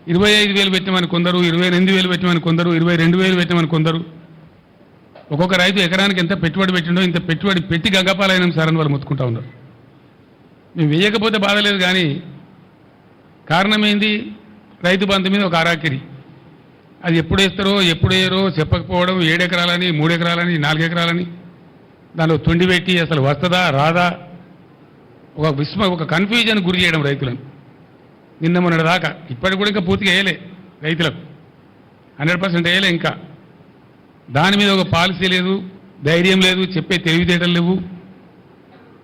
25,000 పెట్టమని కొందరు, 28,000 పెట్టమని కొందరు, 22,000 పెట్టమని కొందరు. ఒక్కొక్క రైతు ఎకరానికి ఎంత పెట్టుబడి పెట్టిండో ఇంత పెట్టుబడి పెట్టి గంగపాలైనం సార్ అని వాళ్ళు మొత్తుకుంటా ఉన్నారు. మేము వేయకపోతే బాధ లేదు, కానీ కారణం ఏంది? రైతు బంధు మీద ఒక అరాకిరి. అది ఎప్పుడు వేస్తారో ఎప్పుడు వేయరో చెప్పకపోవడం, 7 ఎకరాలని 3 ఎకరాలని 4 ఎకరాలని దానిలో తొండి పెట్టి అసలు వస్తుందా రాదా ఒక కన్ఫ్యూజన్ గురి చేయడం రైతులను. నిన్న మొన్నటి దాకా ఇప్పటికి కూడా ఇంకా పూర్తిగా వేయలే రైతులకు, 100% వేయలే. ఇంకా దాని మీద ఒక పాలసీ లేదు, ధైర్యం లేదు, చెప్పే తెలివితేటలు లేవు.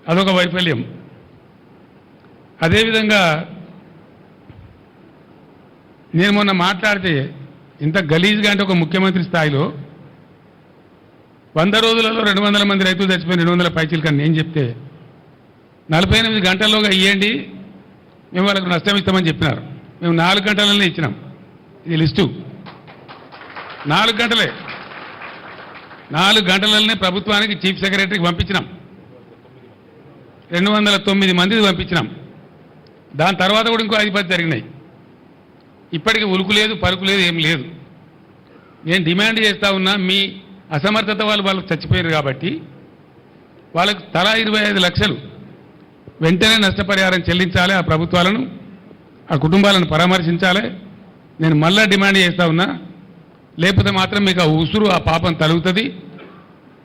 అదొక వైఫల్యం. అదేవిధంగా నేను మొన్న మాట్లాడితే ఇంత గలీజ్గా అంటే ఒక ముఖ్యమంత్రి స్థాయిలో 100 రోజులలో 200 మంది రైతులు చచ్చిపోయిన 200 పైచీలు కానీ నేను చెప్తే 48 గంటల్లోగా ఇవ్వండి, మేము వాళ్ళకు నష్టం ఇస్తామని చెప్పినారు. మేము 4 గంటలనే ఇచ్చినాం. ఇది లిస్టు 4 గంటలే. 4 గంటలనే ప్రభుత్వానికి చీఫ్ సెక్రటరీకి పంపించినాం. 209 మందికి పంపించినాం. దాని తర్వాత కూడా ఇంకో 5-10 జరిగినాయి. ఇప్పటికీ ఉలుకు లేదు, పలుకు లేదు, ఏం లేదు. నేను డిమాండ్ చేస్తూ ఉన్నా, మీ అసమర్థత వాళ్ళు చచ్చిపోయారు కాబట్టి వాళ్ళకు తలా 25 లక్షలు వెంటనే నష్టపరిహారం చెల్లించాలి. ఆ ప్రభుత్వాలను, ఆ కుటుంబాలను పరామర్శించాలి. నేను మళ్ళా డిమాండ్ చేస్తూ ఉన్నా. లేకపోతే మాత్రం మీకు ఆ ఉసురు, ఆ పాపం తలుగుతుంది.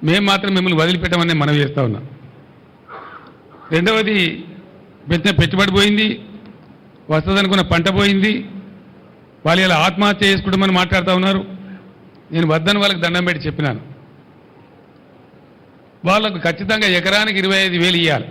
మేము మాత్రం మిమ్మల్ని వదిలిపెట్టమని మనం చేస్తూ ఉన్నాం. రెండవది, పెట్టిన పెట్టుబడి పోయింది, వస్తుందనుకున్న పంట పోయింది. వాళ్ళు ఇలా ఆత్మహత్య చేసుకుంటామని మాట్లాడుతూ ఉన్నారు. నేను వద్దని వాళ్ళకి దండం పెట్టి చెప్పినాను. వాళ్ళకు ఖచ్చితంగా ఎకరానికి 25,000 ఇవ్వాలి.